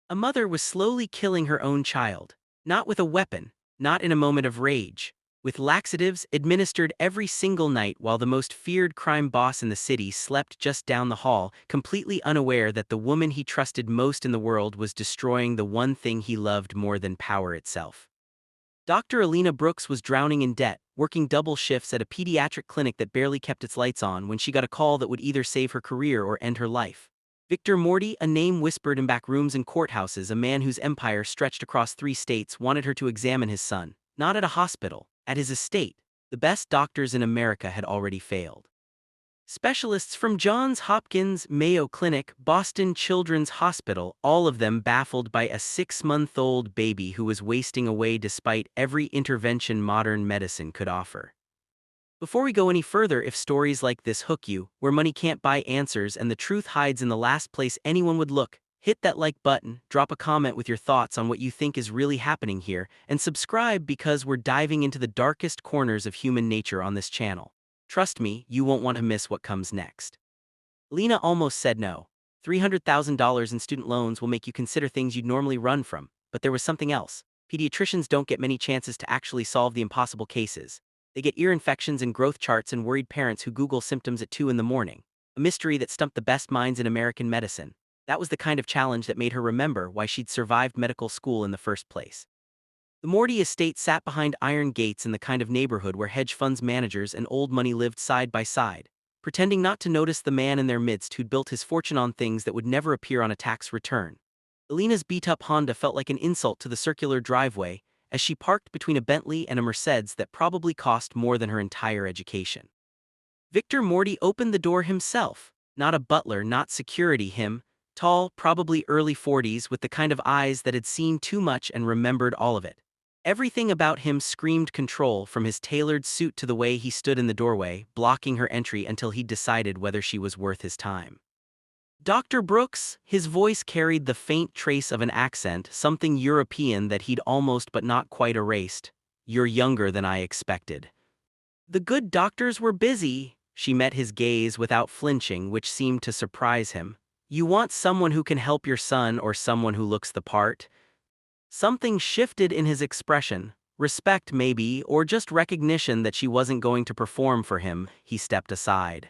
A mother was slowly killing her own child, not with a weapon, not in a moment of rage, with laxatives administered every single night while the most feared crime boss in the city slept just down the hall, completely unaware that the woman he trusted most in the world was destroying the one thing he loved more than power itself. Dr. Alina Brooks was drowning in debt, working double shifts at a pediatric clinic that barely kept its lights on when she got a call that would either save her career or end her life. Victor Morty, a name whispered in back rooms and courthouses, a man whose empire stretched across 3 states, wanted her to examine his son, not at a hospital, at his estate. The best doctors in America had already failed. Specialists from Johns Hopkins, Mayo Clinic, Boston Children's Hospital, all of them baffled by a 6-month-old baby who was wasting away despite every intervention modern medicine could offer. Before we go any further, if stories like this hook you, where money can't buy answers and the truth hides in the last place anyone would look, hit that like button, drop a comment with your thoughts on what you think is really happening here, and subscribe because we're diving into the darkest corners of human nature on this channel. Trust me, you won't want to miss what comes next. Lena almost said no. $300,000 in student loans will make you consider things you'd normally run from, but there was something else. Pediatricians don't get many chances to actually solve the impossible cases. They get ear infections and growth charts and worried parents who Google symptoms at 2 in the morning. A mystery that stumped the best minds in American medicine. That was the kind of challenge that made her remember why she'd survived medical school in the first place. The Morty estate sat behind iron gates in the kind of neighborhood where hedge funds managers and old money lived side by side, pretending not to notice the man in their midst who'd built his fortune on things that would never appear on a tax return. Alina's beat-up Honda felt like an insult to the circular driveway as she parked between a Bentley and a Mercedes that probably cost more than her entire education. Victor Morty opened the door himself, not a butler, not security, him, tall, probably early 40s, with the kind of eyes that had seen too much and remembered all of it. Everything about him screamed control, from his tailored suit to the way he stood in the doorway, blocking her entry until he'd decided whether she was worth his time. Dr. Brooks, his voice carried the faint trace of an accent, something European that he'd almost but not quite erased. You're younger than I expected. The good doctors were busy. She met his gaze without flinching, which seemed to surprise him. You want someone who can help your son or someone who looks the part? Something shifted in his expression. Respect maybe, or just recognition that she wasn't going to perform for him. He stepped aside.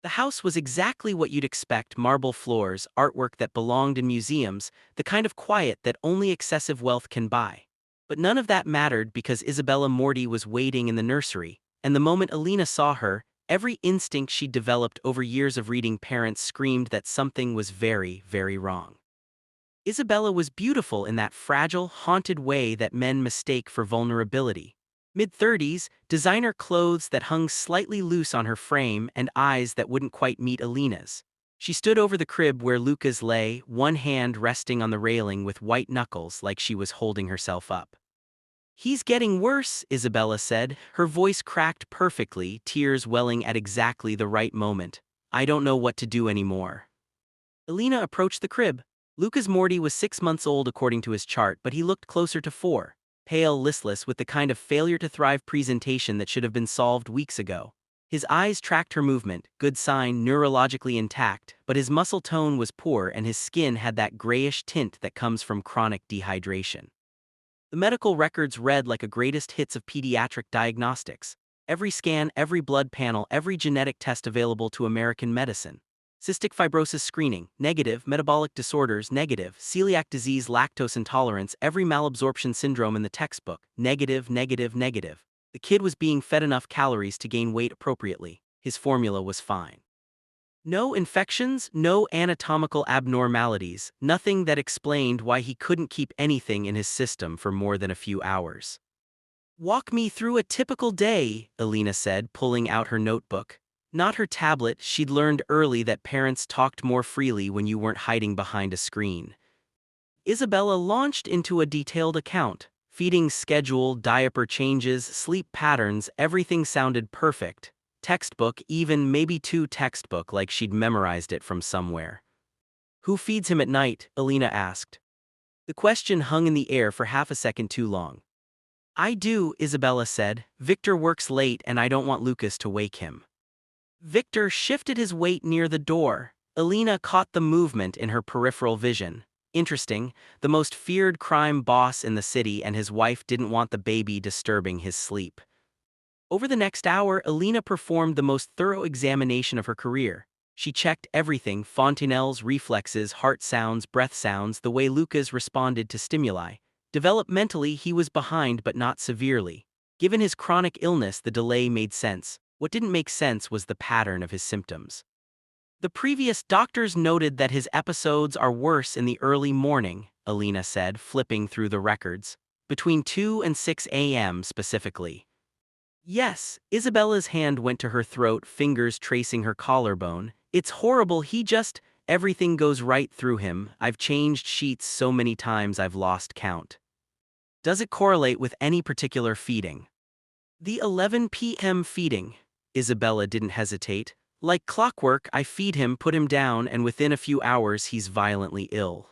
The house was exactly what you'd expect: marble floors, artwork that belonged in museums, the kind of quiet that only excessive wealth can buy. But none of that mattered because Isabella Morty was waiting in the nursery, and the moment Alina saw her, every instinct she'd developed over years of reading parents screamed that something was very, very wrong. Isabella was beautiful in that fragile, haunted way that men mistake for vulnerability. Mid-30s, designer clothes that hung slightly loose on her frame, and eyes that wouldn't quite meet Alina's. She stood over the crib where Lucas lay, one hand resting on the railing with white knuckles like she was holding herself up. He's getting worse, Isabella said, her voice cracked perfectly, tears welling at exactly the right moment. I don't know what to do anymore. Alina approached the crib. Lucas Morty was 6 months old according to his chart, but he looked closer to 4. Pale, listless, with the kind of failure-to-thrive presentation that should have been solved weeks ago. His eyes tracked her movement, good sign, neurologically intact, but his muscle tone was poor and his skin had that grayish tint that comes from chronic dehydration. The medical records read like a greatest hits of pediatric diagnostics. Every scan, every blood panel, every genetic test available to American medicine. Cystic fibrosis screening, negative; metabolic disorders, negative; celiac disease, lactose intolerance, every malabsorption syndrome in the textbook, negative, negative, negative. The kid was being fed enough calories to gain weight appropriately. His formula was fine. No infections, no anatomical abnormalities, nothing that explained why he couldn't keep anything in his system for more than a few hours. Walk me through a typical day, Alina said, pulling out her notebook. Not her tablet. She'd learned early that parents talked more freely when you weren't hiding behind a screen. Isabella launched into a detailed account. Feeding schedule, diaper changes, sleep patterns, everything sounded perfect. Textbook, even maybe too textbook, like she'd memorized it from somewhere. Who feeds him at night? Alina asked. The question hung in the air for half a second too long. I do, Isabella said. Victor works late and I don't want Lucas to wake him. Victor shifted his weight near the door. Alina caught the movement in her peripheral vision. Interesting, the most feared crime boss in the city and his wife didn't want the baby disturbing his sleep. Over the next hour, Alina performed the most thorough examination of her career. She checked everything: Fontenelle's reflexes, heart sounds, breath sounds, the way Lucas responded to stimuli. Developmentally, he was behind but not severely. Given his chronic illness, the delay made sense. What didn't make sense was the pattern of his symptoms. The previous doctors noted that his episodes are worse in the early morning, Alina said, flipping through the records. Between 2 and 6 a.m. specifically. Yes, Isabella's hand went to her throat, fingers tracing her collarbone. It's horrible, everything goes right through him. I've changed sheets so many times I've lost count. Does it correlate with any particular feeding? The 11 p.m. feeding. Isabella didn't hesitate. Like clockwork, I feed him, put him down, and within a few hours he's violently ill.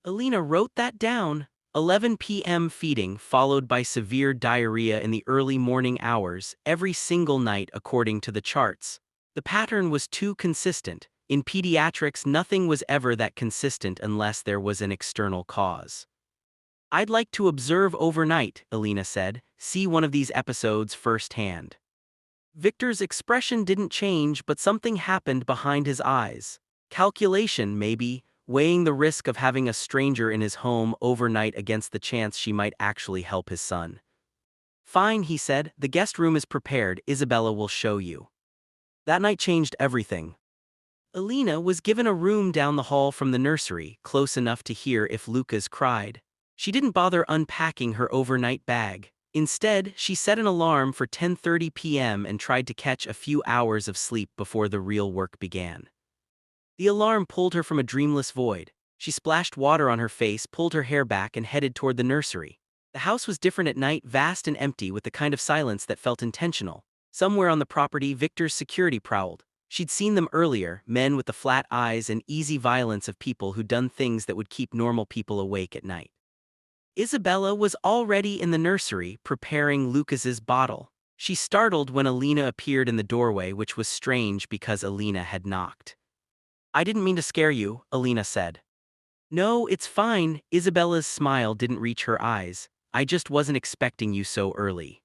Alina wrote that down. 11 p.m. feeding followed by severe diarrhea in the early morning hours, every single night according to the charts. The pattern was too consistent. In pediatrics, nothing was ever that consistent unless there was an external cause. I'd like to observe overnight, Alina said, see one of these episodes firsthand. Victor's expression didn't change, but something happened behind his eyes. Calculation, maybe, weighing the risk of having a stranger in his home overnight against the chance she might actually help his son. Fine, he said, the guest room is prepared, Isabella will show you. That night changed everything. Alina was given a room down the hall from the nursery, close enough to hear if Lucas cried. She didn't bother unpacking her overnight bag. Instead, she set an alarm for 10:30 p.m. and tried to catch a few hours of sleep before the real work began. The alarm pulled her from a dreamless void. She splashed water on her face, pulled her hair back, and headed toward the nursery. The house was different at night, vast and empty, with the kind of silence that felt intentional. Somewhere on the property, Victor's security prowled. She'd seen them earlier, men with the flat eyes and easy violence of people who'd done things that would keep normal people awake at night. Isabella was already in the nursery, preparing Lucas's bottle. She startled when Alina appeared in the doorway, which was strange because Alina had knocked. I didn't mean to scare you, Alina said. No, it's fine. Isabella's smile didn't reach her eyes. I just wasn't expecting you so early.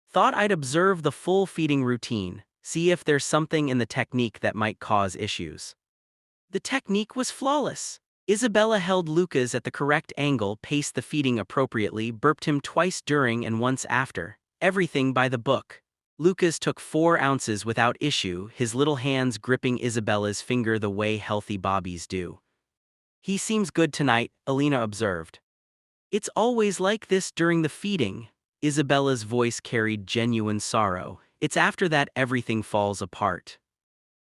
Thought I'd observe the full feeding routine, see if there's something in the technique that might cause issues. The technique was flawless. Isabella held Lucas at the correct angle, paced the feeding appropriately, burped him twice during and once after. Everything by the book. Lucas took 4 ounces without issue, his little hands gripping Isabella's finger the way healthy bobbies do. He seems good tonight, Alina observed. It's always like this during the feeding. Isabella's voice carried genuine sorrow. It's after that everything falls apart.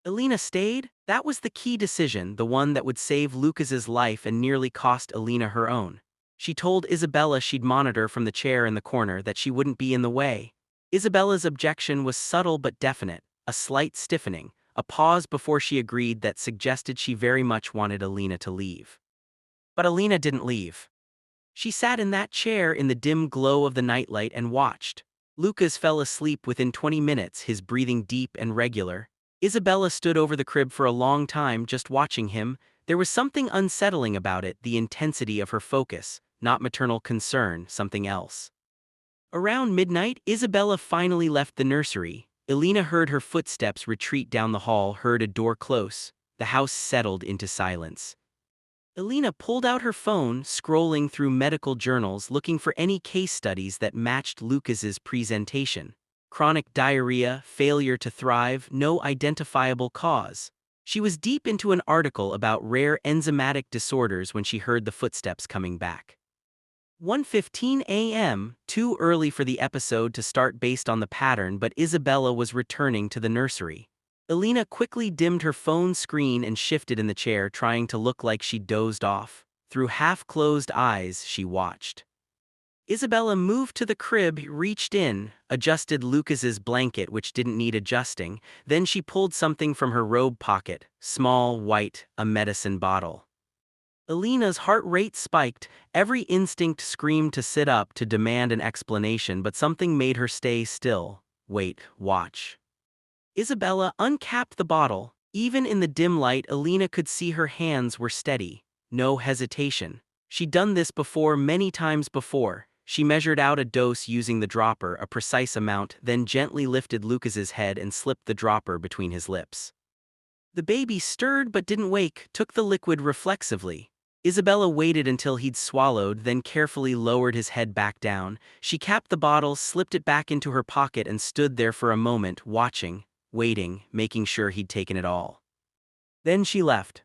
Alina stayed. That was the key decision, the one that would save Lucas's life and nearly cost Alina her own. She told Isabella she'd monitor from the chair in the corner, that she wouldn't be in the way. Isabella's objection was subtle but definite, a slight stiffening, a pause before she agreed that suggested she very much wanted Alina to leave. But Alina didn't leave. She sat in that chair in the dim glow of the nightlight and watched. Lucas fell asleep within 20 minutes, his breathing deep and regular. Isabella stood over the crib for a long time just watching him. There was something unsettling about it, the intensity of her focus, not maternal concern, something else. Around midnight, Isabella finally left the nursery. Alina heard her footsteps retreat down the hall, heard a door close. The house settled into silence. Alina pulled out her phone, scrolling through medical journals looking for any case studies that matched Lucas's presentation. Chronic diarrhea, failure to thrive, no identifiable cause. She was deep into an article about rare enzymatic disorders when she heard the footsteps coming back. 1:15 a.m., too early for the episode to start based on the pattern, but Isabella was returning to the nursery. Alina quickly dimmed her phone screen and shifted in the chair, trying to look like she dozed off. Through half-closed eyes, she watched. Isabella moved to the crib, reached in, adjusted Lucas's blanket, which didn't need adjusting, then she pulled something from her robe pocket, small, white, a medicine bottle. Alina's heart rate spiked, every instinct screamed to sit up to demand an explanation, but something made her stay still. Wait, watch. Isabella uncapped the bottle. Even in the dim light, Alina could see her hands were steady. no hesitation. She'd done this before many times before. She measured out a dose using the dropper, a precise amount, then gently lifted Lucas's head and slipped the dropper between his lips. The baby stirred but didn't wake, took the liquid reflexively. Isabella waited until he'd swallowed, then carefully lowered his head back down. She capped the bottle, slipped it back into her pocket, and stood there for a moment, watching, waiting, making sure he'd taken it all. Then she left.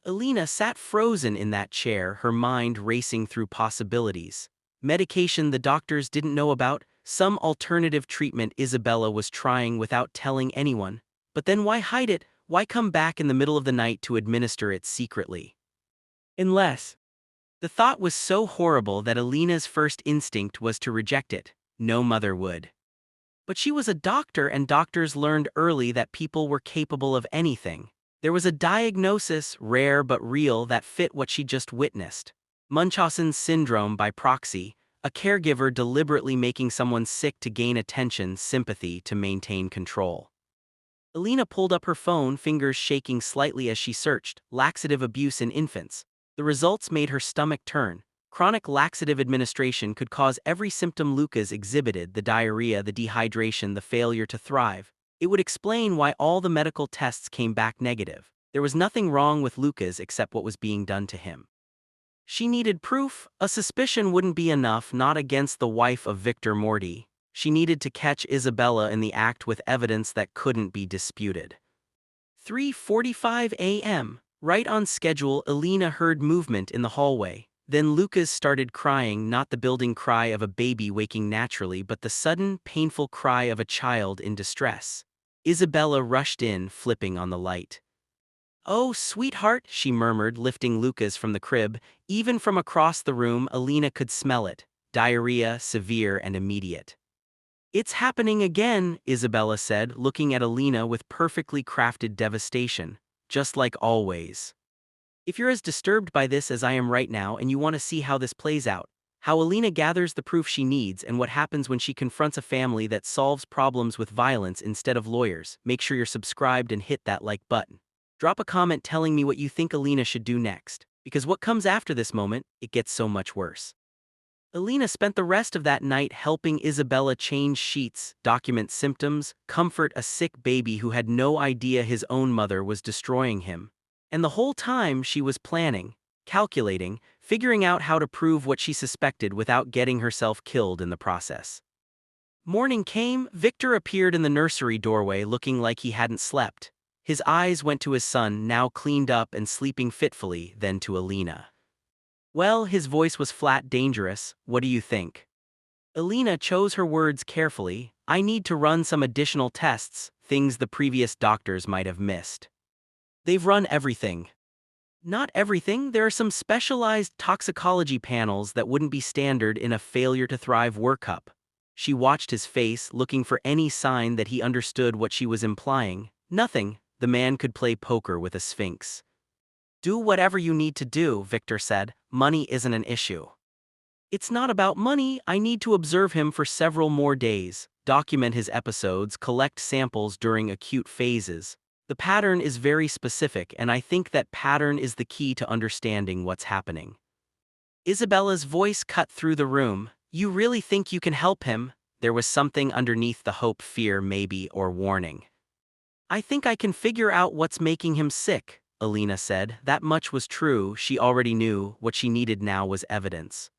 Alina sat frozen in that chair, her mind racing through possibilities. Medication the doctors didn't know about, some alternative treatment Isabella was trying without telling anyone. But then why hide it? Why come back in the middle of the night to administer it secretly? Unless. The thought was so horrible that Alina's first instinct was to reject it. No mother would. But she was a doctor, and doctors learned early that people were capable of anything. There was a diagnosis, rare but real, that fit what she just witnessed. Munchausen's syndrome by proxy, a caregiver deliberately making someone sick to gain attention, sympathy, to maintain control. Alina pulled up her phone, fingers shaking slightly as she searched, laxative abuse in infants. The results made her stomach turn. Chronic laxative administration could cause every symptom Lucas exhibited: the diarrhea, the dehydration, the failure to thrive. It would explain why all the medical tests came back negative. There was nothing wrong with Lucas except what was being done to him. She needed proof. A suspicion wouldn't be enough, not against the wife of Victor Morty. She needed to catch Isabella in the act with evidence that couldn't be disputed. 3:45 a.m. Right on schedule. Alina heard movement in the hallway. Then Lucas started crying, not the building cry of a baby waking naturally, but the sudden, painful cry of a child in distress. Isabella rushed in, flipping on the light. "Oh, sweetheart," she murmured, lifting Lucas from the crib. Even from across the room, Alina could smell it. Diarrhea, severe and immediate. "It's happening again," Isabella said, looking at Alina with perfectly crafted devastation. "Just like always. If you're as disturbed by this as I am right now and you want to see how this plays out, how Alina gathers the proof she needs, and what happens when she confronts a family that solves problems with violence instead of lawyers, make sure you're subscribed and hit that like button. Drop a comment telling me what you think Alina should do next, because what comes after this moment, it gets so much worse." Alina spent the rest of that night helping Isabella change sheets, document symptoms, comfort a sick baby who had no idea his own mother was destroying him. And the whole time she was planning, calculating, figuring out how to prove what she suspected without getting herself killed in the process. Morning came. Victor appeared in the nursery doorway looking like he hadn't slept. His eyes went to his son, now cleaned up and sleeping fitfully, then to Alina. "Well," his voice was flat, dangerous. "What do you think?" Alina chose her words carefully. "I need to run some additional tests, things the previous doctors might have missed." "They've run everything." "Not everything. There are some specialized toxicology panels that wouldn't be standard in a failure to thrive workup." She watched his face, looking for any sign that he understood what she was implying. Nothing. The man could play poker with a sphinx. "Do whatever you need to do," Victor said. "Money isn't an issue." "It's not about money. I need to observe him for several more days, document his episodes, collect samples during acute phases. The pattern is very specific, and I think that pattern is the key to understanding what's happening." Isabella's voice cut through the room. "You really think you can help him?" There was something underneath the hope, fear maybe, or warning. "I think I can figure out what's making him sick," Alina said. That much was true. She already knew. What she needed now was evidence.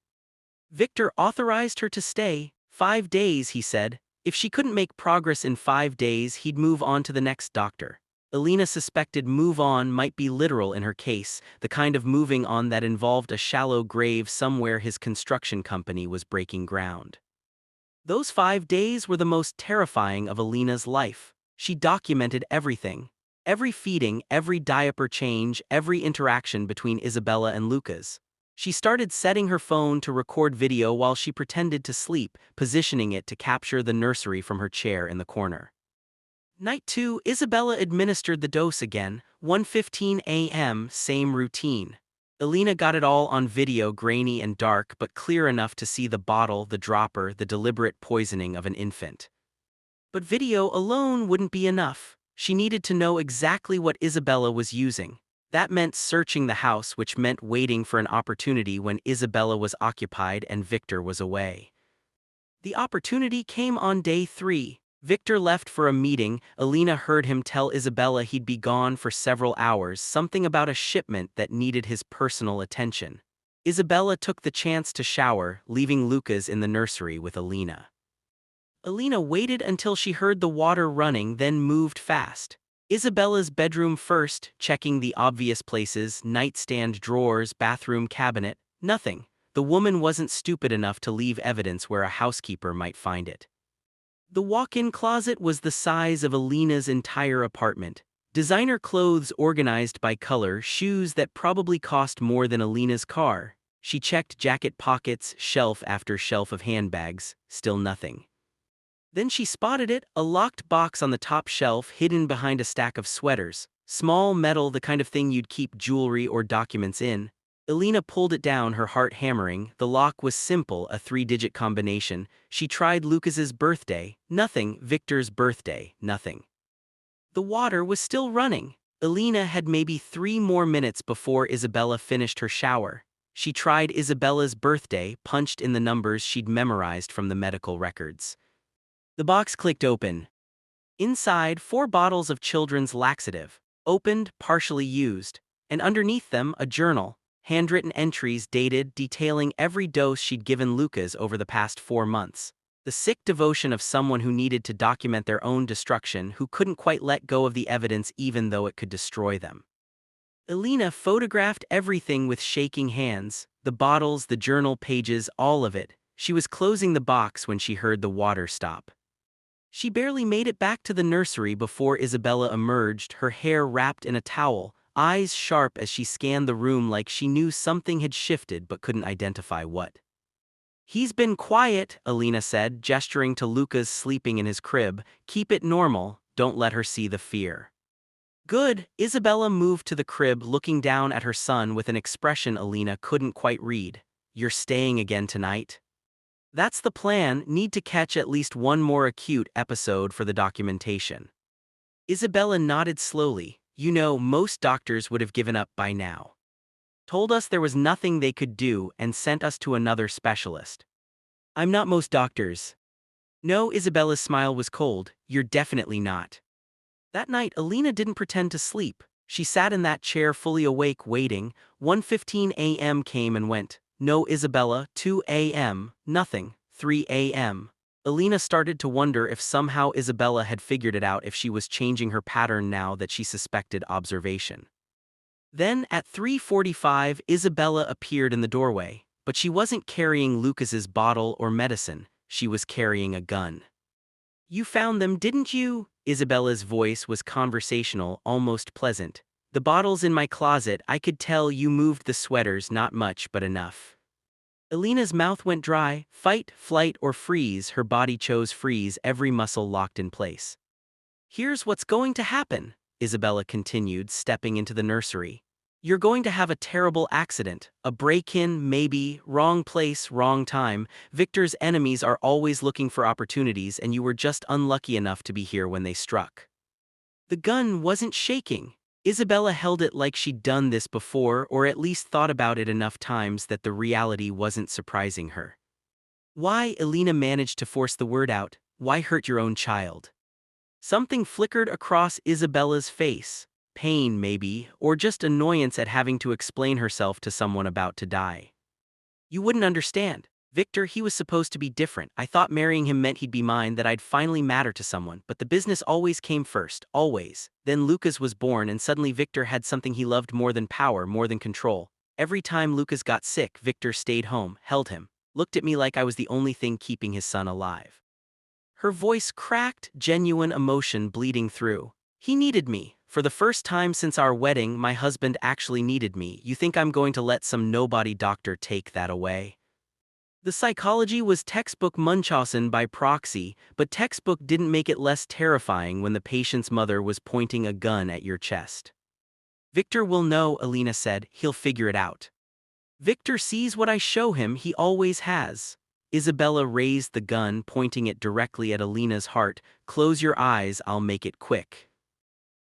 Victor authorized her to stay. 5 days, he said. If she couldn't make progress in 5 days, he'd move on to the next doctor. Alina suspected move on might be literal in her case, the kind of moving on that involved a shallow grave somewhere his construction company was breaking ground. Those 5 days were the most terrifying of Alina's life. She documented everything. Every feeding, every diaper change, every interaction between Isabella and Lucas. She started setting her phone to record video while she pretended to sleep, positioning it to capture the nursery from her chair in the corner. Night 2, Isabella administered the dose again, 1:15 a.m., same routine. Alina got it all on video, grainy and dark, but clear enough to see the bottle, the dropper, the deliberate poisoning of an infant. But video alone wouldn't be enough. She needed to know exactly what Isabella was using. That meant searching the house, which meant waiting for an opportunity when Isabella was occupied and Victor was away. The opportunity came on day 3. Victor left for a meeting. Alina heard him tell Isabella he'd be gone for several hours, something about a shipment that needed his personal attention. Isabella took the chance to shower, leaving Lucas in the nursery with Alina. Alina waited until she heard the water running, then moved fast. Isabella's bedroom first, checking the obvious places: nightstand, drawers, bathroom cabinet. Nothing. The woman wasn't stupid enough to leave evidence where a housekeeper might find it. The walk-in closet was the size of Alina's entire apartment. Designer clothes organized by color, shoes that probably cost more than Alina's car. She checked jacket pockets, shelf after shelf of handbags, still nothing. Then she spotted it, a locked box on the top shelf hidden behind a stack of sweaters. Small metal, the kind of thing you'd keep jewelry or documents in. Alina pulled it down, her heart hammering. The lock was simple, a 3-digit combination. She tried Lucas's birthday, nothing. Victor's birthday, nothing. The water was still running. Alina had maybe 3 more minutes before Isabella finished her shower. She tried Isabella's birthday, punched in the numbers she'd memorized from the medical records. The box clicked open. Inside, 4 bottles of children's laxative, opened, partially used, and underneath them a journal. Handwritten entries dated, detailing every dose she'd given Lucas over the past 4 months. The sick devotion of someone who needed to document their own destruction, who couldn't quite let go of the evidence even though it could destroy them. Alina photographed everything with shaking hands, the bottles, the journal pages, all of it. She was closing the box when she heard the water stop. She barely made it back to the nursery before Isabella emerged, her hair wrapped in a towel, eyes sharp as she scanned the room like she knew something had shifted but couldn't identify what. "He's been quiet," Alina said, gesturing to Lucas sleeping in his crib. "Keep it normal, don't let her see the fear." "Good." Isabella moved to the crib, looking down at her son with an expression Alina couldn't quite read. "You're staying again tonight?" "That's the plan. Need to catch at least one more acute episode for the documentation." Isabella nodded slowly. "You know, most doctors would have given up by now. Told us there was nothing they could do and sent us to another specialist." "I'm not most doctors." "No." Isabella's smile was cold. "You're definitely not." That night, Alina didn't pretend to sleep. She sat in that chair fully awake, waiting. 1:15 a.m. came and went. No Isabella. 2 a.m. Nothing. 3 a.m. Alina started to wonder if somehow Isabella had figured it out, if she was changing her pattern now that she suspected observation. Then, at 3:45, Isabella appeared in the doorway, but she wasn't carrying Lucas's bottle or medicine. She was carrying a gun. "You found them, didn't you?" Isabella's voice was conversational, almost pleasant. "The bottle's in my closet. I could tell you moved the sweaters, not much, but enough." Alina's mouth went dry. Fight, flight, or freeze. Her body chose freeze, every muscle locked in place. "Here's what's going to happen," Isabella continued, stepping into the nursery. "You're going to have a terrible accident. A break-in, maybe. Wrong place, wrong time. Victor's enemies are always looking for opportunities, and you were just unlucky enough to be here when they struck." The gun wasn't shaking. Isabella held it like she'd done this before, or at least thought about it enough times that the reality wasn't surprising her. "Why?" Alina managed to force the word out. "Why hurt your own child?" Something flickered across Isabella's face. Pain, maybe, or just annoyance at having to explain herself to someone about to die. "You wouldn't understand. Victor, he was supposed to be different. I thought marrying him meant he'd be mine, that I'd finally matter to someone, but the business always came first, always. Then Lucas was born and suddenly Victor had something he loved more than power, more than control. Every time Lucas got sick, Victor stayed home, held him, looked at me like I was the only thing keeping his son alive." Her voice cracked, genuine emotion bleeding through. "He needed me. For the first time since our wedding, my husband actually needed me. You think I'm going to let some nobody doctor take that away?" The psychology was textbook Munchausen by proxy, but textbook didn't make it less terrifying when the patient's mother was pointing a gun at your chest. "Victor will know," Alina said. "He'll figure it out. Victor sees what I show him, he always has." Isabella raised the gun, pointing it directly at Alina's heart. "Close your eyes, I'll make it quick."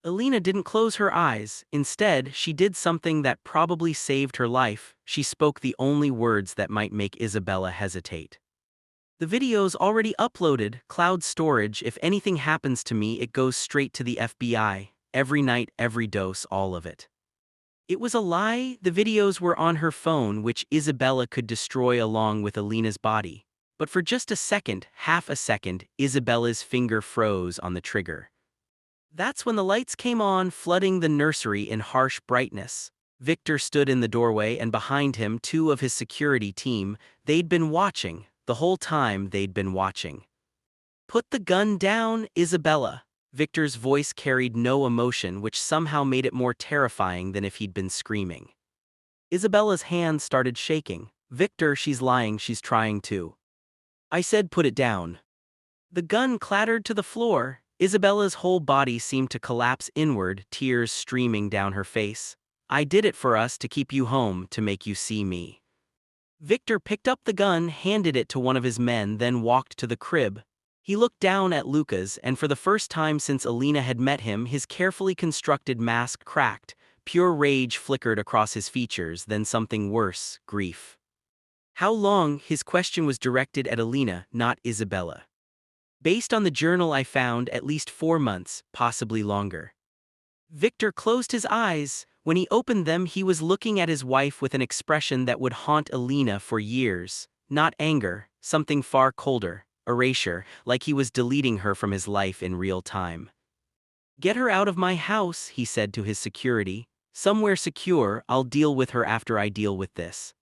Alina didn't close her eyes. Instead, she did something that probably saved her life. She spoke the only words that might make Isabella hesitate. The video's already uploaded, cloud storage. If anything happens to me, it goes straight to the FBI. Every night, every dose, all of it. It was a lie. The videos were on her phone, which Isabella could destroy along with Alina's body. But for just a second, half a second, Isabella's finger froze on the trigger. That's when the lights came on, flooding the nursery in harsh brightness. Victor stood in the doorway, and behind him, two of his security team. They'd been watching. The whole time they'd been watching. "Put the gun down, Isabella." Victor's voice carried no emotion, which somehow made it more terrifying than if he'd been screaming. Isabella's hands started shaking. "Victor, she's lying, she's trying to." "I said put it down." The gun clattered to the floor. Isabella's whole body seemed to collapse inward, tears streaming down her face. "I did it for us, to keep you home, to make you see me." Victor picked up the gun, handed it to one of his men, then walked to the crib. He looked down at Lucas, and for the first time since Alina had met him, his carefully constructed mask cracked. Pure rage flickered across his features, then something worse, grief. "How long?" His question was directed at Alina, not Isabella. "Based on the journal I found, at least 4 months, possibly longer." Victor closed his eyes. When he opened them, he was looking at his wife with an expression that would haunt Alina for years. Not anger, something far colder, erasure, like he was deleting her from his life in real time. "Get her out of my house," he said to his security. "Somewhere secure. I'll deal with her after I deal with this."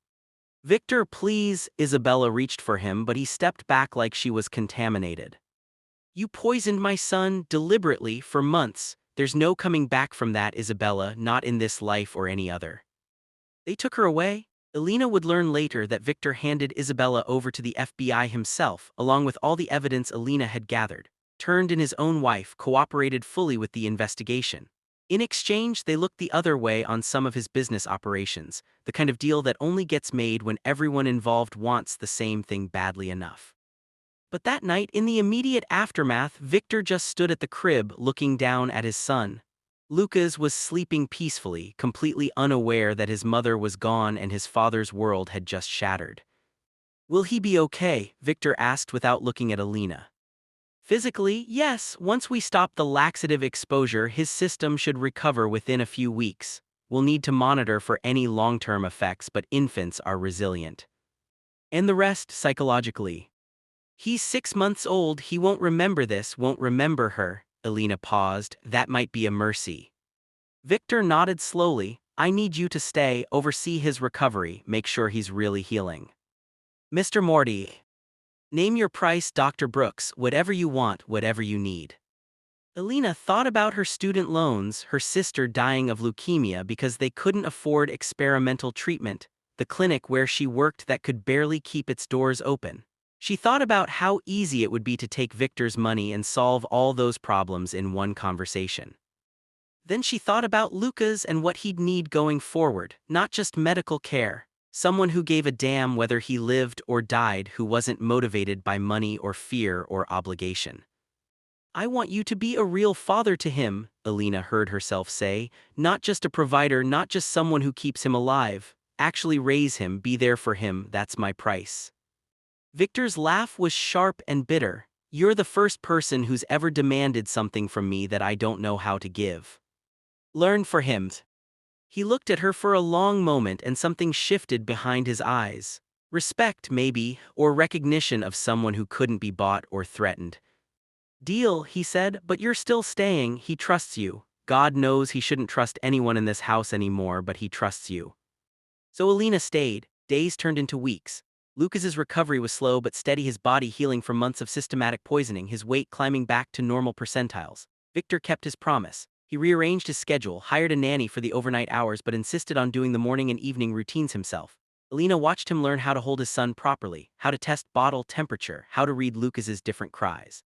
"Victor, please." Isabella reached for him, but he stepped back like she was contaminated. "You poisoned my son, deliberately, for months. There's no coming back from that, Isabella, not in this life or any other." They took her away. Alina would learn later that Victor handed Isabella over to the FBI himself, along with all the evidence Alina had gathered. Turned in his own wife, cooperated fully with the investigation. In exchange, they looked the other way on some of his business operations, the kind of deal that only gets made when everyone involved wants the same thing badly enough. But that night, in the immediate aftermath, Victor just stood at the crib, looking down at his son. Lucas was sleeping peacefully, completely unaware that his mother was gone and his father's world had just shattered. "Will he be okay?" Victor asked without looking at Alina. "Physically, yes. Once we stop the laxative exposure, his system should recover within a few weeks. We'll need to monitor for any long-term effects, but infants are resilient. And the rest, psychologically. He's 6 months old, he won't remember this, won't remember her." Alina paused. "That might be a mercy." Victor nodded slowly. "I need you to stay, oversee his recovery, make sure he's really healing." "Mr. Morty." "Name your price, Dr. Brooks, whatever you want, whatever you need." Alina thought about her student loans, her sister dying of leukemia because they couldn't afford experimental treatment, the clinic where she worked that could barely keep its doors open. She thought about how easy it would be to take Victor's money and solve all those problems in one conversation. Then she thought about Lucas and what he'd need going forward, not just medical care, someone who gave a damn whether he lived or died, who wasn't motivated by money or fear or obligation. "I want you to be a real father to him," Alina heard herself say, "not just a provider, not just someone who keeps him alive. Actually raise him, be there for him, that's my price." Victor's laugh was sharp and bitter. "You're the first person who's ever demanded something from me that I don't know how to give. Learn for him." He looked at her for a long moment, and something shifted behind his eyes. Respect, maybe, or recognition of someone who couldn't be bought or threatened. "Deal," he said, "but you're still staying. He trusts you. God knows he shouldn't trust anyone in this house anymore, but he trusts you." So Alina stayed. Days turned into weeks. Lucas's recovery was slow but steady, his body healing from months of systematic poisoning, his weight climbing back to normal percentiles. Victor kept his promise. He rearranged his schedule, hired a nanny for the overnight hours, but insisted on doing the morning and evening routines himself. Alina watched him learn how to hold his son properly, how to test bottle temperature, how to read Lucas's different cries.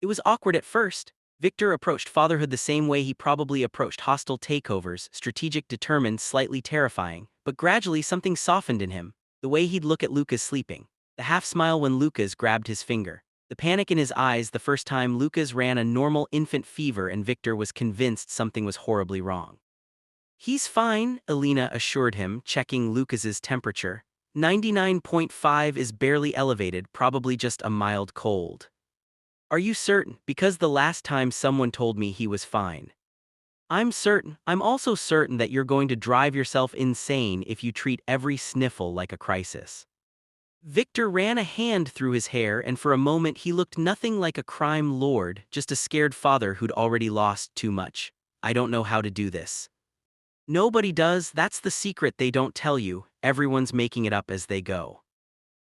It was awkward at first. Victor approached fatherhood the same way he probably approached hostile takeovers, strategic, determined, slightly terrifying, but gradually something softened in him. The way he'd look at Lucas sleeping, the half-smile when Lucas grabbed his finger, The panic in his eyes the first time Lucas ran a normal infant fever and Victor was convinced something was horribly wrong. "He's fine," Alina assured him, checking Lucas's temperature. 99.5 is barely elevated, probably just a mild cold. "Are you certain? Because the last time someone told me he was fine." "I'm certain. I'm also certain that you're going to drive yourself insane if you treat every sniffle like a crisis." Victor ran a hand through his hair, and for a moment he looked nothing like a crime lord, just a scared father who'd already lost too much. "I don't know how to do this." "Nobody does, that's the secret they don't tell you, everyone's making it up as they go."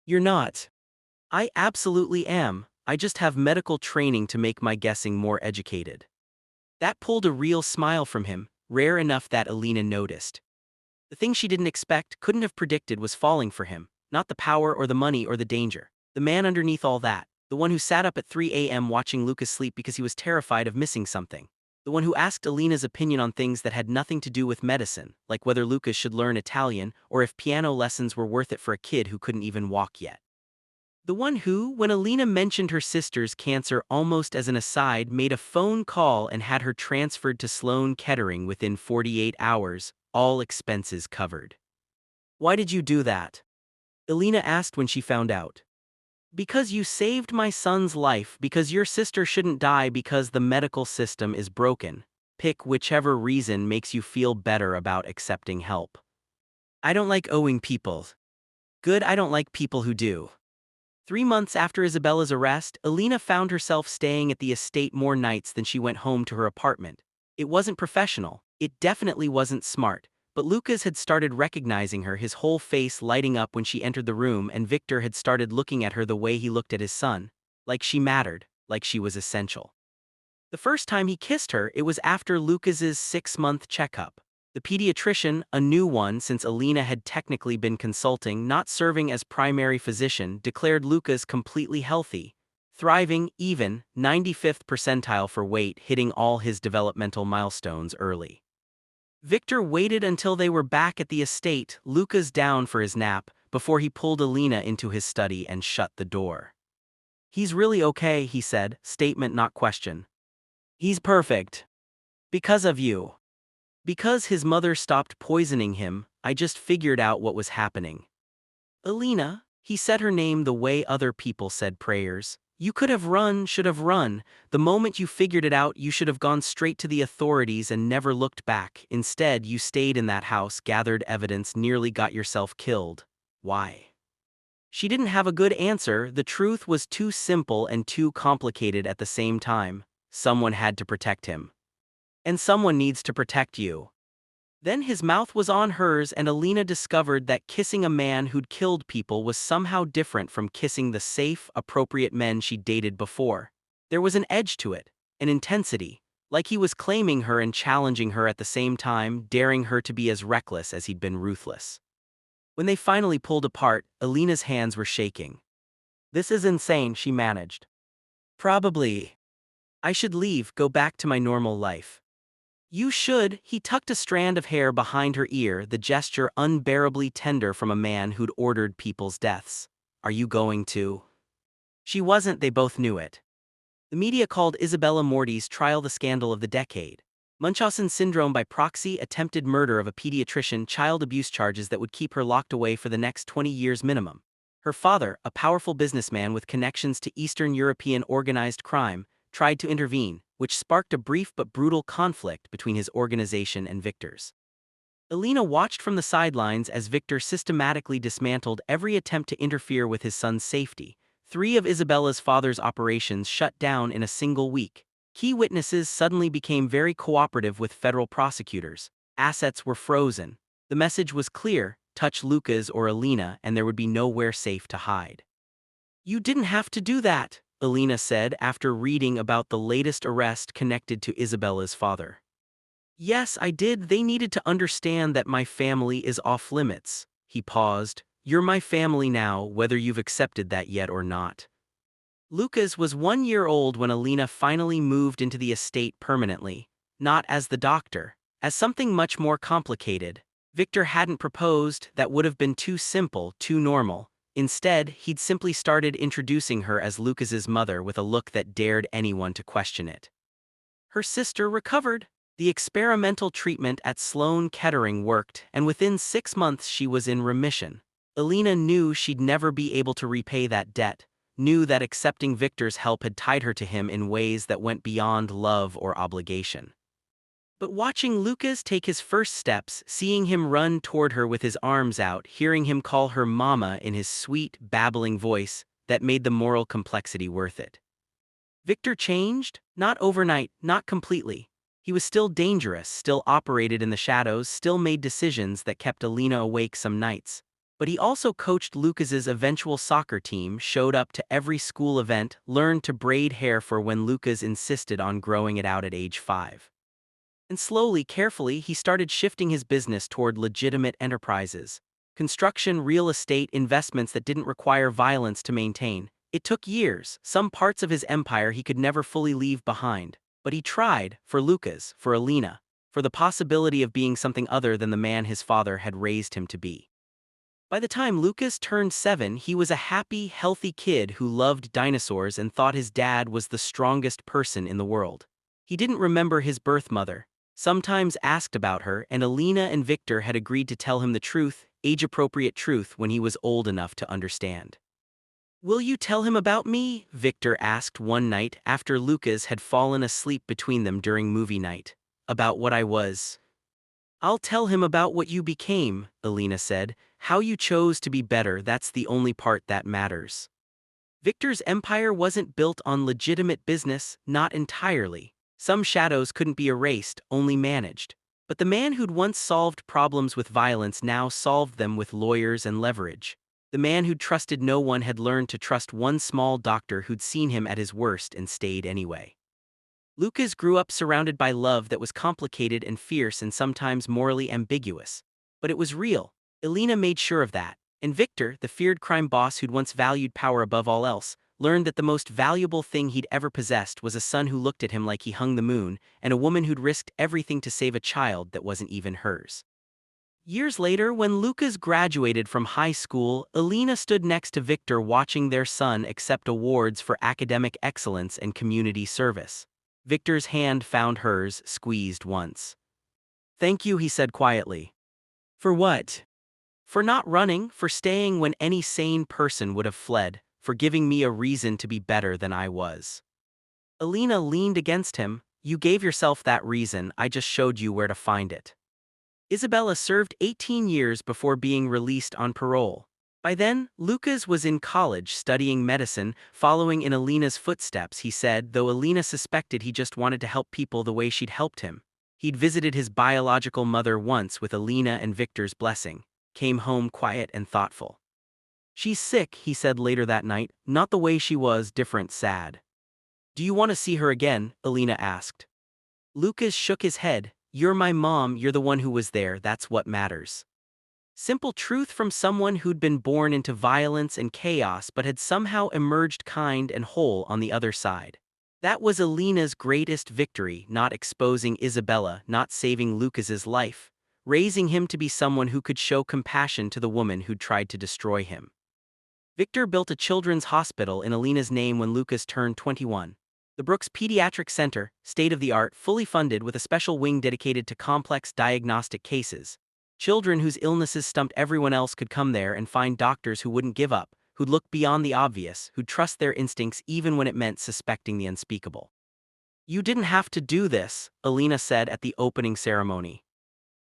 "You're not." "I absolutely am, I just have medical training to make my guessing more educated." That pulled a real smile from him, rare enough that Alina noticed. The thing she didn't expect, couldn't have predicted, was falling for him, not the power or the money or the danger. The man underneath all that, the one who sat up at 3 a.m. watching Lucas sleep because he was terrified of missing something. The one who asked Alina's opinion on things that had nothing to do with medicine, like whether Lucas should learn Italian or if piano lessons were worth it for a kid who couldn't even walk yet. The one who, when Alina mentioned her sister's cancer almost as an aside, made a phone call and had her transferred to Sloan Kettering within 48 hours, all expenses covered. "Why did you do that?" Alina asked when she found out. "Because you saved my son's life, because your sister shouldn't die, because the medical system is broken. Pick whichever reason makes you feel better about accepting help." "I don't like owing people." "Good, I don't like people who do." 3 months after Isabella's arrest, Alina found herself staying at the estate more nights than she went home to her apartment. It wasn't professional, it definitely wasn't smart, but Lucas had started recognizing her, his whole face lighting up when she entered the room, and Victor had started looking at her the way he looked at his son, like she mattered, like she was essential. The first time he kissed her, it was after Lucas's 6-month checkup. The pediatrician, a new one since Alina had technically been consulting, not serving as primary physician, declared Lucas completely healthy, thriving, even 95th percentile for weight, hitting all his developmental milestones early. Victor waited until they were back at the estate, Lucas down for his nap, before he pulled Alina into his study and shut the door. "He's really okay," he said, statement not question. "He's perfect. Because of you. Because his mother stopped poisoning him, I just figured out what was happening." "Alina," he said her name the way other people said prayers. "You could have run, should have run. The moment you figured it out, you should have gone straight to the authorities and never looked back. Instead, you stayed in that house, gathered evidence, nearly got yourself killed. Why?" She didn't have a good answer. The truth was too simple and too complicated at the same time. Someone had to protect him. And someone needs to protect you. Then his mouth was on hers, and Alina discovered that kissing a man who'd killed people was somehow different from kissing the safe, appropriate men she'd dated before. There was an edge to it, an intensity, like he was claiming her and challenging her at the same time, daring her to be as reckless as he'd been ruthless. When they finally pulled apart, Alina's hands were shaking. "This is insane," she managed. "Probably. I should leave, go back to my normal life." "You should." He tucked a strand of hair behind her ear, the gesture unbearably tender from a man who'd ordered people's deaths. "Are you going to?" She wasn't, they both knew it. The media called Isabella Morti's trial the scandal of the decade. Munchausen syndrome by proxy, attempted murder of a pediatrician, child abuse charges that would keep her locked away for the next 20 years minimum. Her father, a powerful businessman with connections to Eastern European organized crime, tried to intervene, which sparked a brief but brutal conflict between his organization and Victor's. Alina watched from the sidelines as Victor systematically dismantled every attempt to interfere with his son's safety. 3 of Isabella's father's operations shut down in a single week. Key witnesses suddenly became very cooperative with federal prosecutors. Assets were frozen. The message was clear: touch Lucas or Alina and there would be nowhere safe to hide. "You didn't have to do that," Alina said after reading about the latest arrest connected to Isabella's father. "Yes, I did. They needed to understand that my family is off limits." He paused. "You're my family now, whether you've accepted that yet or not." Lucas was 1 year old when Alina finally moved into the estate permanently, not as the doctor, as something much more complicated. Victor hadn't proposed, that would have been too simple, too normal. Instead, he'd simply started introducing her as Lucas's mother with a look that dared anyone to question it. Her sister recovered. The experimental treatment at Sloan Kettering worked, and within 6 months she was in remission. Alina knew she'd never be able to repay that debt, knew that accepting Victor's help had tied her to him in ways that went beyond love or obligation. But watching Lucas take his first steps, seeing him run toward her with his arms out, hearing him call her mama in his sweet, babbling voice, that made the moral complexity worth it. Victor changed? Not overnight, not completely. He was still dangerous, still operated in the shadows, still made decisions that kept Alina awake some nights. But he also coached Lucas's eventual soccer team, showed up to every school event, learned to braid hair for when Lucas insisted on growing it out at age 5. And slowly, carefully, he started shifting his business toward legitimate enterprises. Construction, real estate, investments that didn't require violence to maintain. It took years, some parts of his empire he could never fully leave behind. But he tried, for Lucas, for Alina, for the possibility of being something other than the man his father had raised him to be. By the time Lucas turned 7, he was a happy, healthy kid who loved dinosaurs and thought his dad was the strongest person in the world. He didn't remember his birth mother, sometimes asked about her, and Alina and Victor had agreed to tell him the truth, age-appropriate truth, when he was old enough to understand. "Will you tell him about me?" Victor asked one night after Lucas had fallen asleep between them during movie night. "About what I was?" "I'll tell him about what you became," Alina said. "How you chose to be better, that's the only part that matters." Victor's empire wasn't built on legitimate business, not entirely. Some shadows couldn't be erased, only managed. But the man who'd once solved problems with violence now solved them with lawyers and leverage. The man who'd trusted no one had learned to trust one small doctor who'd seen him at his worst and stayed anyway. Lucas grew up surrounded by love that was complicated and fierce and sometimes morally ambiguous. But it was real. Alina made sure of that. And Victor, the feared crime boss who'd once valued power above all else, learned that the most valuable thing he'd ever possessed was a son who looked at him like he hung the moon, and a woman who'd risked everything to save a child that wasn't even hers. Years later, when Lucas graduated from high school, Alina stood next to Victor watching their son accept awards for academic excellence and community service. Victor's hand found hers, squeezed once. "Thank you," he said quietly. "For what?" "For not running, for staying when any sane person would have fled, for giving me a reason to be better than I was." Alina leaned against him. "You gave yourself that reason, I just showed you where to find it." Isabella served 18 years before being released on parole. By then, Lucas was in college studying medicine, following in Alina's footsteps, he said, though Alina suspected he just wanted to help people the way she'd helped him. He'd visited his biological mother once with Alina and Victor's blessing, came home quiet and thoughtful. "She's sick," he said later that night, "not the way she was, different, sad." "Do you want to see her again?" Alina asked. Lucas shook his head. "You're my mom, you're the one who was there, that's what matters." Simple truth from someone who'd been born into violence and chaos but had somehow emerged kind and whole on the other side. That was Alina's greatest victory, not exposing Isabella, not saving Lucas's life, raising him to be someone who could show compassion to the woman who'd tried to destroy him. Victor built a children's hospital in Alina's name when Lucas turned 21. The Brooks Pediatric Center, state-of-the-art, fully funded with a special wing dedicated to complex diagnostic cases. Children whose illnesses stumped everyone else could come there and find doctors who wouldn't give up, who'd look beyond the obvious, who'd trust their instincts even when it meant suspecting the unspeakable. "You didn't have to do this," Alina said at the opening ceremony.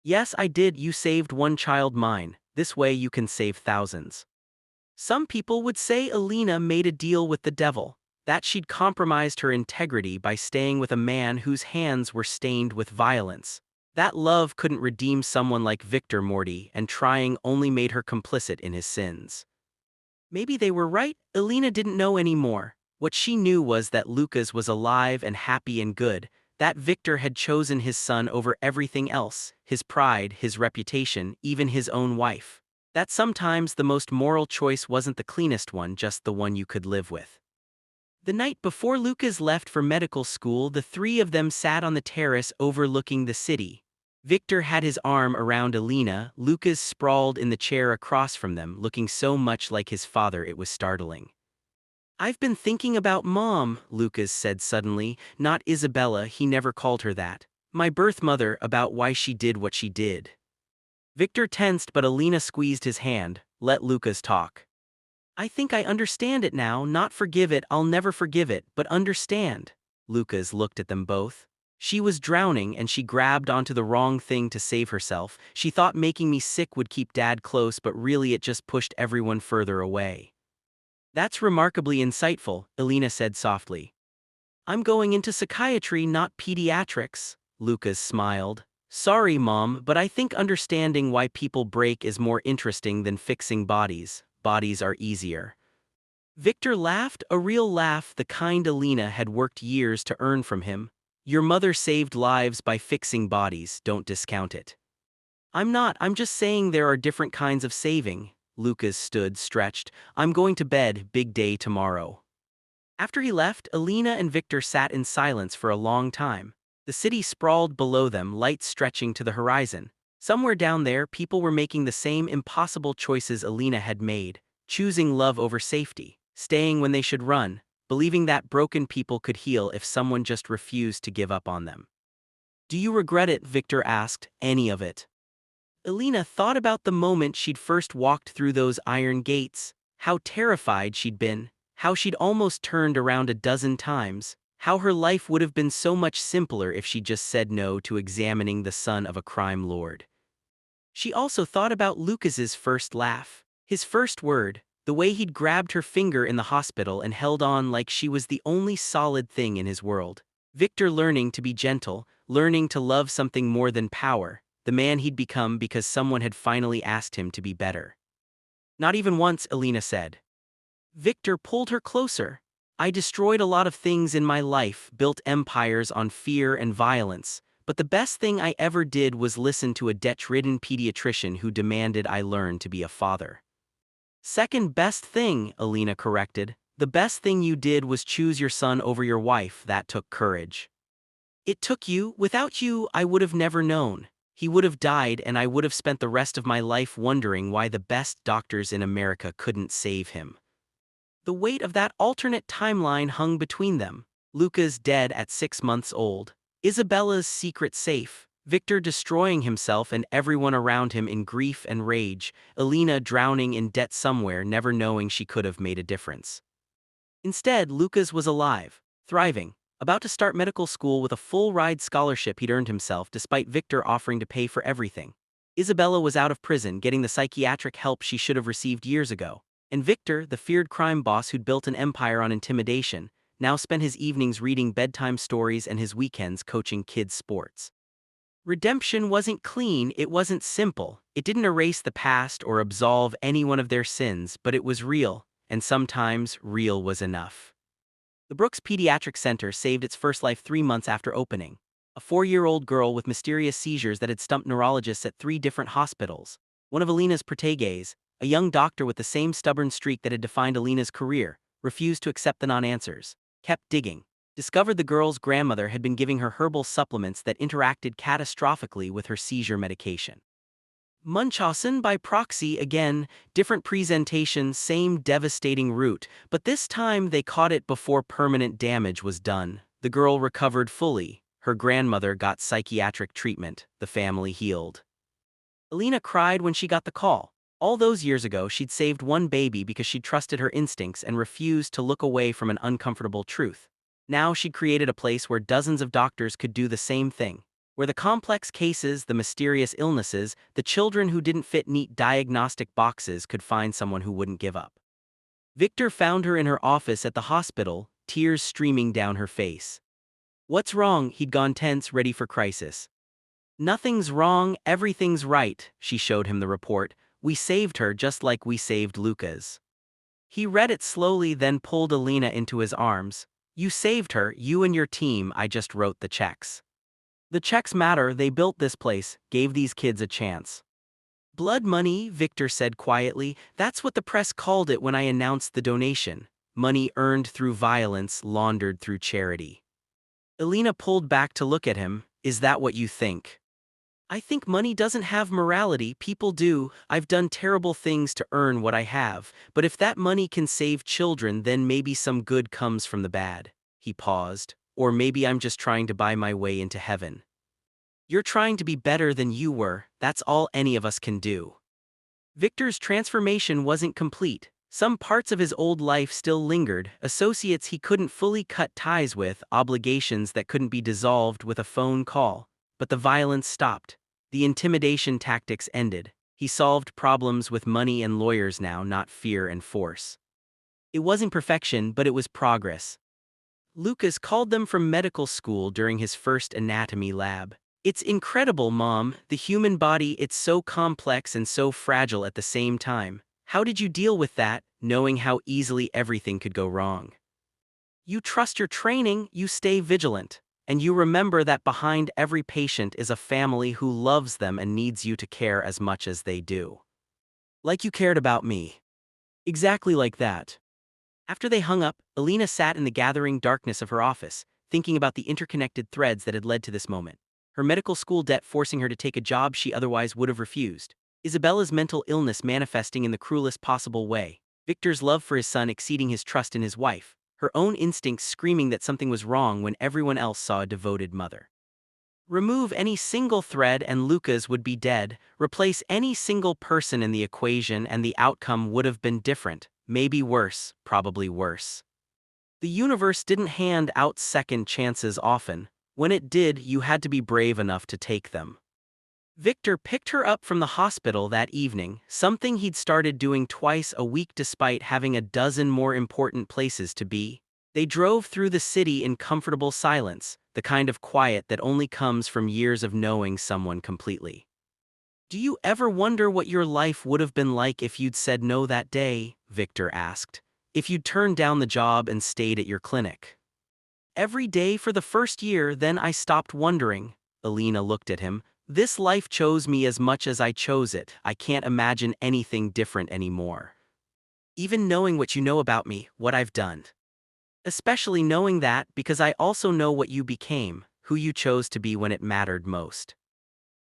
"Yes, I did. You saved one child, mine. This way you can save thousands." Some people would say Alina made a deal with the devil, that she'd compromised her integrity by staying with a man whose hands were stained with violence. That love couldn't redeem someone like Victor Morty, and trying only made her complicit in his sins. Maybe they were right. Alina didn't know anymore. What she knew was that Lucas was alive and happy and good, that Victor had chosen his son over everything else, his pride, his reputation, even his own wife. That sometimes the most moral choice wasn't the cleanest one, just the one you could live with. The night before Lucas left for medical school, the three of them sat on the terrace overlooking the city. Victor had his arm around Alina. Lucas sprawled in the chair across from them, looking so much like his father it was startling. "I've been thinking about Mom," Lucas said suddenly, not Isabella, he never called her that. "My birth mother, about why she did what she did." Victor tensed, but Alina squeezed his hand. "Let Lucas talk." "I think I understand it now, not forgive it, I'll never forgive it, but understand." Lucas looked at them both. "She was drowning and she grabbed onto the wrong thing to save herself. She thought making me sick would keep Dad close, but really it just pushed everyone further away." "That's remarkably insightful," Alina said softly. "I'm going into psychiatry, not pediatrics," Lucas smiled. "Sorry, Mom, but I think understanding why people break is more interesting than fixing bodies. Bodies are easier." Victor laughed, a real laugh, the kind Alina had worked years to earn from him. "Your mother saved lives by fixing bodies, don't discount it." I'm just saying there are different kinds of saving." Lucas stood, stretched. "I'm going to bed, big day tomorrow." After he left, Alina and Victor sat in silence for a long time. The city sprawled below them, lights stretching to the horizon. Somewhere down there, people were making the same impossible choices Alina had made, choosing love over safety, staying when they should run, believing that broken people could heal if someone just refused to give up on them. "Do you regret it?" Victor asked. "Any of it?" Alina thought about the moment she'd first walked through those iron gates, how terrified she'd been, how she'd almost turned around a dozen times, how her life would have been so much simpler if she'd just said no to examining the son of a crime lord. She also thought about Lucas's first laugh, his first word, the way he'd grabbed her finger in the hospital and held on like she was the only solid thing in his world. Victor learning to be gentle, learning to love something more than power, the man he'd become because someone had finally asked him to be better. "Not even once," Alina said. Victor pulled her closer. "I destroyed a lot of things in my life, built empires on fear and violence, but the best thing I ever did was listen to a debt-ridden pediatrician who demanded I learn to be a father." "Second best thing," Alina corrected. "The best thing you did was choose your son over your wife. That took courage." "It took you. Without you, I would have never known. He would have died and I would have spent the rest of my life wondering why the best doctors in America couldn't save him." The weight of that alternate timeline hung between them. Luca's dead at 6 months old. Isabella's secret safe. Victor destroying himself and everyone around him in grief and rage. Alina drowning in debt somewhere, never knowing she could have made a difference. Instead, Lucas was alive, thriving, about to start medical school with a full-ride scholarship he'd earned himself despite Victor offering to pay for everything. Isabella was out of prison, getting the psychiatric help she should have received years ago. And Victor, the feared crime boss who'd built an empire on intimidation, now spent his evenings reading bedtime stories and his weekends coaching kids' sports. Redemption wasn't clean, it wasn't simple. It didn't erase the past or absolve anyone of their sins, but it was real, and sometimes real was enough. The Brooks Pediatric Center saved its first life 3 months after opening. A 4-year-old girl with mysterious seizures that had stumped neurologists at 3 different hospitals. One of Alina's proteges, a young doctor with the same stubborn streak that had defined Alina's career, refused to accept the non-answers, kept digging, discovered the girl's grandmother had been giving her herbal supplements that interacted catastrophically with her seizure medication. Munchausen by proxy again, different presentation, same devastating route, but this time they caught it before permanent damage was done. The girl recovered fully, her grandmother got psychiatric treatment, the family healed. Alina cried when she got the call. All those years ago she'd saved one baby because she'd trusted her instincts and refused to look away from an uncomfortable truth. Now she'd created a place where dozens of doctors could do the same thing. Where the complex cases, the mysterious illnesses, the children who didn't fit neat diagnostic boxes could find someone who wouldn't give up. Victor found her in her office at the hospital, tears streaming down her face. "What's wrong?" He'd gone tense, ready for crisis. "Nothing's wrong, everything's right," she showed him the report. "We saved her just like we saved Lucas." He read it slowly, then pulled Alina into his arms. "You saved her, you and your team. I just wrote the checks. The checks matter, they built this place, gave these kids a chance." "Blood money," Victor said quietly. "That's what the press called it when I announced the donation. Money earned through violence, laundered through charity." Alina pulled back to look at him. "Is that what you think?" I think money doesn't have morality, people do. I've done terrible things to earn what I have, but if that money can save children, then maybe some good comes from the bad. He paused. Or maybe I'm just trying to buy my way into heaven. You're trying to be better than you were, that's all any of us can do. Victor's transformation wasn't complete. Some parts of his old life still lingered, associates he couldn't fully cut ties with, obligations that couldn't be dissolved with a phone call. But the violence stopped. The intimidation tactics ended. He solved problems with money and lawyers now, not fear and force. It wasn't perfection, but it was progress. Lucas called them from medical school during his first anatomy lab. It's incredible, Mom, the human body, it's so complex and so fragile at the same time. How did you deal with that, knowing how easily everything could go wrong? You trust your training, you stay vigilant, and you remember that behind every patient is a family who loves them and needs you to care as much as they do. Like you cared about me. Exactly like that. After they hung up, Alina sat in the gathering darkness of her office, thinking about the interconnected threads that had led to this moment. Her medical school debt forcing her to take a job she otherwise would have refused. Isabella's mental illness manifesting in the cruelest possible way. Victor's love for his son exceeding his trust in his wife. Her own instincts screaming that something was wrong when everyone else saw a devoted mother. Remove any single thread and Lucas would be dead. Replace any single person in the equation and the outcome would have been different. Maybe worse, probably worse. The universe didn't hand out second chances often. When it did, you had to be brave enough to take them. Victor picked her up from the hospital that evening, something he'd started doing twice a week despite having a dozen more important places to be. They drove through the city in comfortable silence, the kind of quiet that only comes from years of knowing someone completely. Do you ever wonder what your life would have been like if you'd said no that day? Victor asked. If you'd turned down the job and stayed at your clinic. Every day for the first year, then I stopped wondering. Alina looked at him. This life chose me as much as I chose it. I can't imagine anything different anymore. Even knowing what you know about me, what I've done. Especially knowing that because I also know what you became, who you chose to be when it mattered most.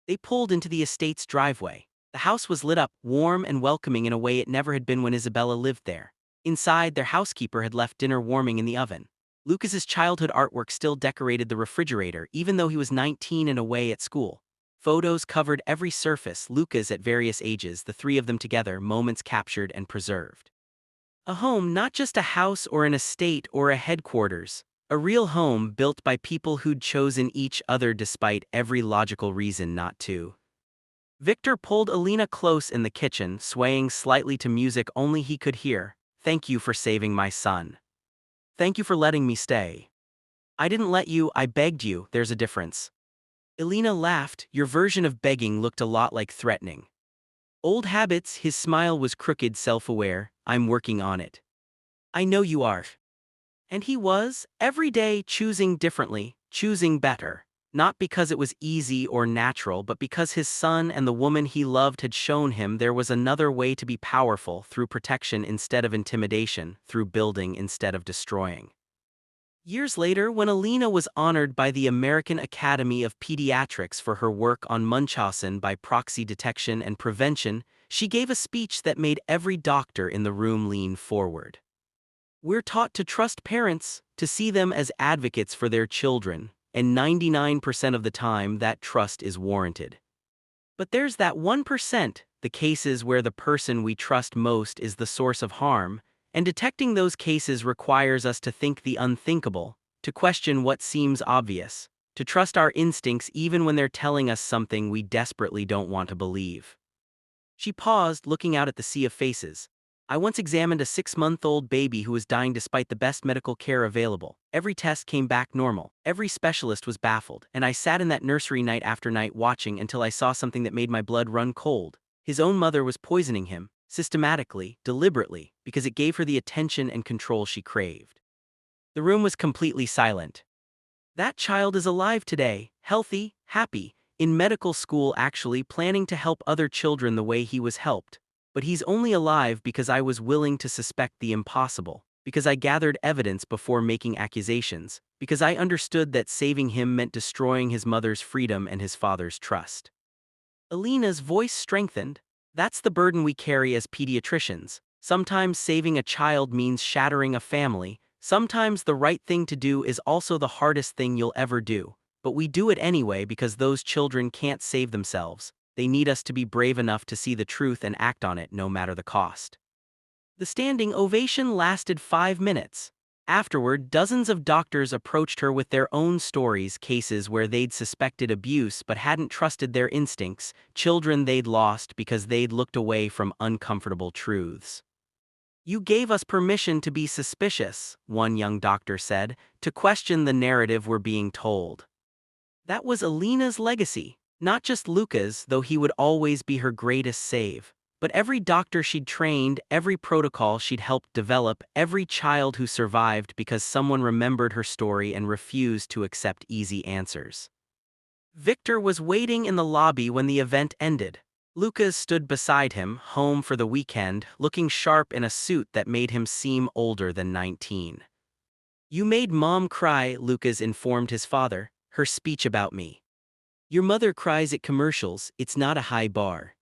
They pulled into the estate's driveway. The house was lit up, warm and welcoming in a way it never had been when Isabella lived there. Inside, their housekeeper had left dinner warming in the oven. Lucas's childhood artwork still decorated the refrigerator, even though he was 19 and away at school. Photos covered every surface, Lucas at various ages, the three of them together, moments captured and preserved. A home, not just a house or an estate or a headquarters. A real home built by people who'd chosen each other despite every logical reason not to. Victor pulled Alina close in the kitchen, swaying slightly to music only he could hear. Thank you for saving my son. Thank you for letting me stay. I didn't let you, I begged you, there's a difference. Alina laughed. Your version of begging looked a lot like threatening. Old habits, his smile was crooked, self-aware. I'm working on it. I know you are. And he was, every day, choosing differently, choosing better. Not because it was easy or natural, but because his son and the woman he loved had shown him there was another way to be powerful, through protection instead of intimidation, through building instead of destroying. Years later, when Alina was honored by the American Academy of Pediatrics for her work on Munchausen by proxy detection and prevention, she gave a speech that made every doctor in the room lean forward. We're taught to trust parents, to see them as advocates for their children, and 99% of the time that trust is warranted. But there's that 1%, the cases where the person we trust most is the source of harm, and detecting those cases requires us to think the unthinkable, to question what seems obvious, to trust our instincts even when they're telling us something we desperately don't want to believe. She paused, looking out at the sea of faces. I once examined a 6-month-old baby who was dying despite the best medical care available. Every test came back normal. Every specialist was baffled, and I sat in that nursery night after night watching until I saw something that made my blood run cold. His own mother was poisoning him, systematically, deliberately, because it gave her the attention and control she craved. The room was completely silent. That child is alive today, healthy, happy, in medical school actually planning to help other children the way he was helped. But he's only alive because I was willing to suspect the impossible, because I gathered evidence before making accusations, because I understood that saving him meant destroying his mother's freedom and his father's trust. Alina's voice strengthened. That's the burden we carry as pediatricians. Sometimes saving a child means shattering a family. Sometimes the right thing to do is also the hardest thing you'll ever do. But we do it anyway because those children can't save themselves. They need us to be brave enough to see the truth and act on it no matter the cost. The standing ovation lasted 5 minutes. Afterward, dozens of doctors approached her with their own stories, cases where they'd suspected abuse but hadn't trusted their instincts, children they'd lost because they'd looked away from uncomfortable truths. "You gave us permission to be suspicious," one young doctor said, "to question the narrative we're being told." That was Alina's legacy, not just Luca's, though he would always be her greatest save. But every doctor she'd trained, every protocol she'd helped develop, every child who survived because someone remembered her story and refused to accept easy answers. Victor was waiting in the lobby when the event ended. Lucas stood beside him, home for the weekend, looking sharp in a suit that made him seem older than 19. "You made Mom cry," Lucas informed his father, "her speech about me. Your mother cries at commercials, it's not a high bar."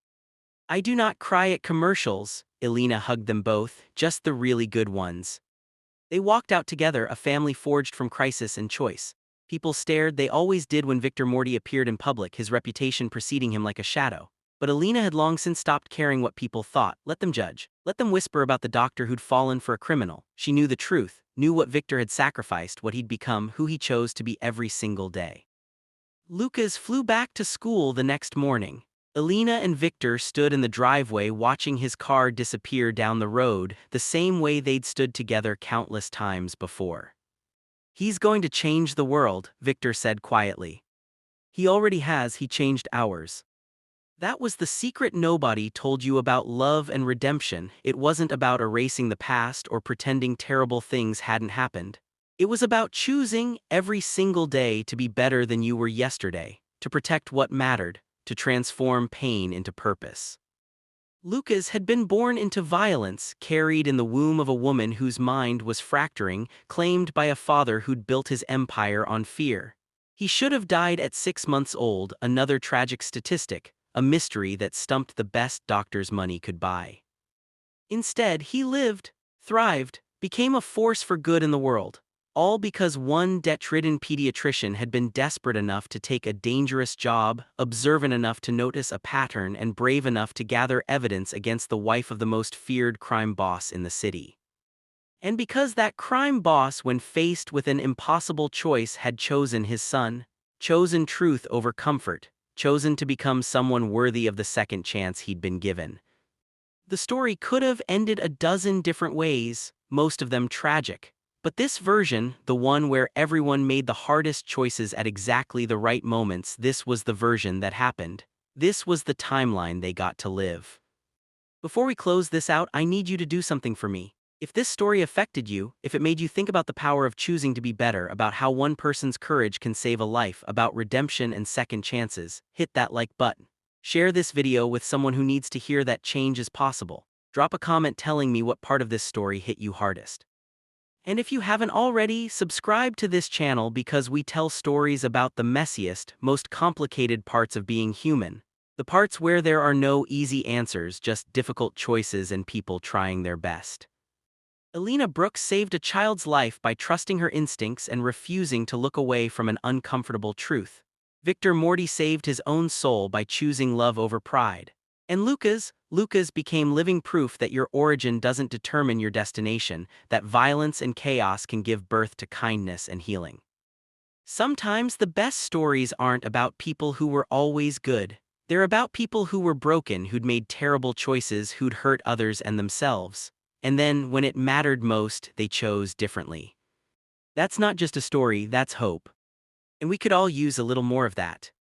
"I do not cry at commercials," Elena hugged them both, "just the really good ones." They walked out together, a family forged from crisis and choice. People stared, they always did when Victor Morty appeared in public, his reputation preceding him like a shadow. But Elena had long since stopped caring what people thought. Let them judge. Let them whisper about the doctor who'd fallen for a criminal. She knew the truth, knew what Victor had sacrificed, what he'd become, who he chose to be every single day. Lucas flew back to school the next morning. Elena and Victor stood in the driveway watching his car disappear down the road, the same way they'd stood together countless times before. "He's going to change the world," Victor said quietly. "He already has, he changed ours." That was the secret nobody told you about love and redemption. It wasn't about erasing the past or pretending terrible things hadn't happened. It was about choosing every single day to be better than you were yesterday, to protect what mattered, to transform pain into purpose. Lucas had been born into violence, carried in the womb of a woman whose mind was fracturing, claimed by a father who'd built his empire on fear. He should have died at 6 months old, another tragic statistic, a mystery that stumped the best doctor's money could buy. Instead, he lived, thrived, became a force for good in the world. All because one debt-ridden pediatrician had been desperate enough to take a dangerous job, observant enough to notice a pattern, and brave enough to gather evidence against the wife of the most feared crime boss in the city. And because that crime boss, when faced with an impossible choice, had chosen his son, chosen truth over comfort, chosen to become someone worthy of the second chance he'd been given. The story could have ended a dozen different ways, most of them tragic. But this version, the one where everyone made the hardest choices at exactly the right moments, this was the version that happened. This was the timeline they got to live. Before we close this out, I need you to do something for me. If this story affected you, if it made you think about the power of choosing to be better, about how one person's courage can save a life, about redemption and second chances, hit that like button. Share this video with someone who needs to hear that change is possible. Drop a comment telling me what part of this story hit you hardest. And if you haven't already, subscribe to this channel because we tell stories about the messiest, most complicated parts of being human. The parts where there are no easy answers, just difficult choices and people trying their best. Elena Brooks saved a child's life by trusting her instincts and refusing to look away from an uncomfortable truth. Victor Morty saved his own soul by choosing love over pride. And Lucas became living proof that your origin doesn't determine your destination, that violence and chaos can give birth to kindness and healing. Sometimes the best stories aren't about people who were always good. They're about people who were broken, who'd made terrible choices, who'd hurt others and themselves. And then, when it mattered most, they chose differently. That's not just a story, that's hope. And we could all use a little more of that.